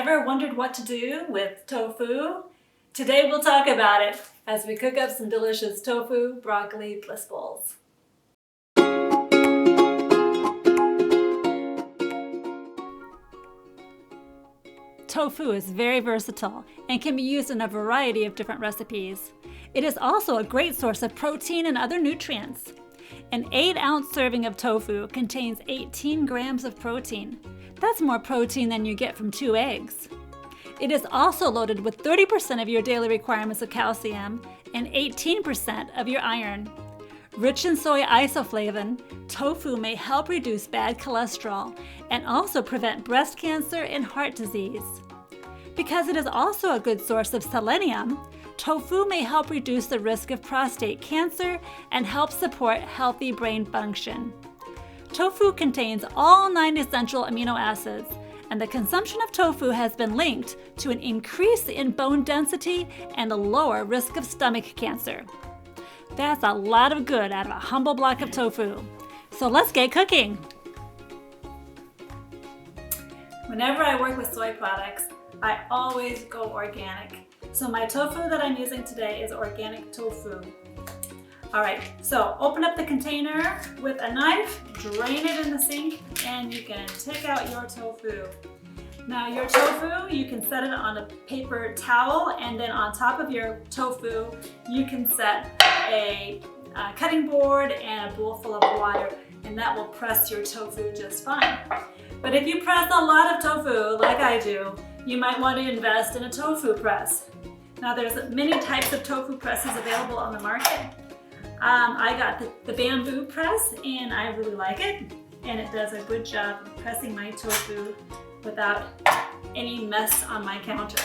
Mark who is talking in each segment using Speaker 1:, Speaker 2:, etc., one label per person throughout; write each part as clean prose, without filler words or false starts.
Speaker 1: Ever wondered what to do with tofu? Today we'll talk about it as we cook up some delicious tofu broccoli bliss bowls. Tofu is very versatile and can be used in a variety of different recipes. It is also a great source of protein and other nutrients. An 8-ounce serving of tofu contains 18 grams of protein. That's more protein than you get from 2 eggs. It is also loaded with 30% of your daily requirements of calcium and 18% of your iron. Rich in soy isoflavin, tofu may help reduce bad cholesterol and also prevent breast cancer and heart disease. Because it is also a good source of selenium, tofu may help reduce the risk of prostate cancer and help support healthy brain function. Tofu contains all 9 essential amino acids, and the consumption of tofu has been linked to an increase in bone density and a lower risk of stomach cancer. That's a lot of good out of a humble block of tofu. So let's get cooking. Whenever I work with soy products, I always go organic. So my tofu that I'm using today is organic tofu. All right, so open up the container with a knife, drain it in the sink, and you can take out your tofu. Now your tofu, you can set it on a paper towel, and then on top of your tofu, you can set a cutting board and a bowl full of water, and that will press your tofu just fine. But if you press a lot of tofu, like I do, you might want to invest in a tofu press. Now there's many types of tofu presses available on the market. I got the bamboo press, and I really like it, and it does a good job of pressing my tofu without any mess on my counter.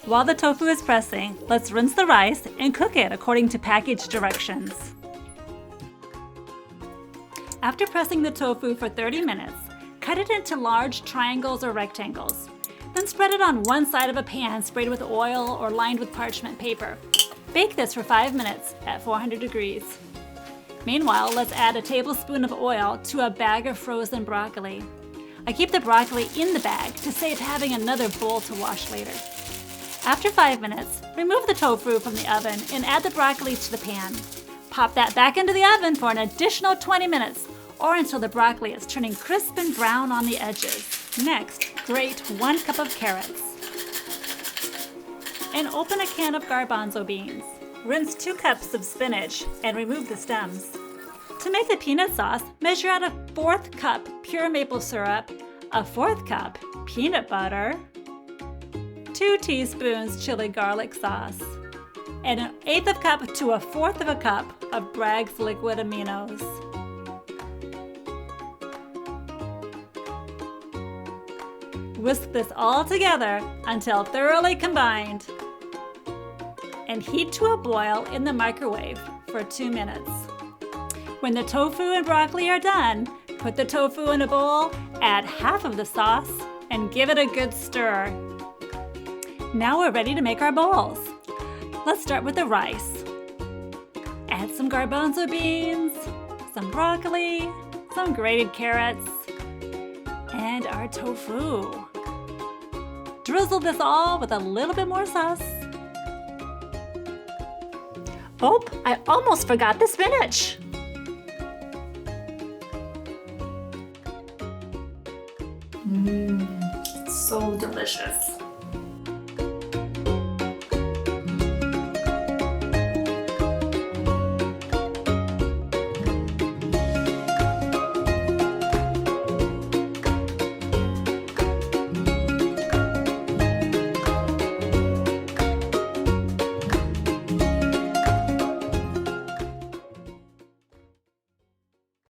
Speaker 1: While the tofu is pressing, let's rinse the rice and cook it according to package directions. After pressing the tofu for 30 minutes, cut it into large triangles or rectangles. Then spread it on one side of a pan sprayed with oil or lined with parchment paper. Bake this for 5 minutes at 400 degrees. Meanwhile, let's add a tablespoon of oil to a bag of frozen broccoli. I keep the broccoli in the bag to save having another bowl to wash later. After 5 minutes, remove the tofu from the oven and add the broccoli to the pan. Pop that back into the oven for an additional 20 minutes or until the broccoli is turning crisp and brown on the edges. Next, grate 1 cup of carrots. And open a can of garbanzo beans. Rinse 2 cups of spinach and remove the stems. To make the peanut sauce, measure out a 1/4 cup pure maple syrup, a 1/4 cup peanut butter, 2 teaspoons chili garlic sauce, and an 1/8 cup to a 1/4 cup of Bragg's liquid Aminos. Whisk this all together until thoroughly combined. And heat to a boil in the microwave for 2 minutes. When the tofu and broccoli are done, put the tofu in a bowl, add half of the sauce, and give it a good stir. Now we're ready to make our bowls. Let's start with the rice. Add some garbanzo beans, some broccoli, some grated carrots, and our tofu. Drizzle this all with a little bit more sauce. Oh, I almost forgot the spinach. So delicious.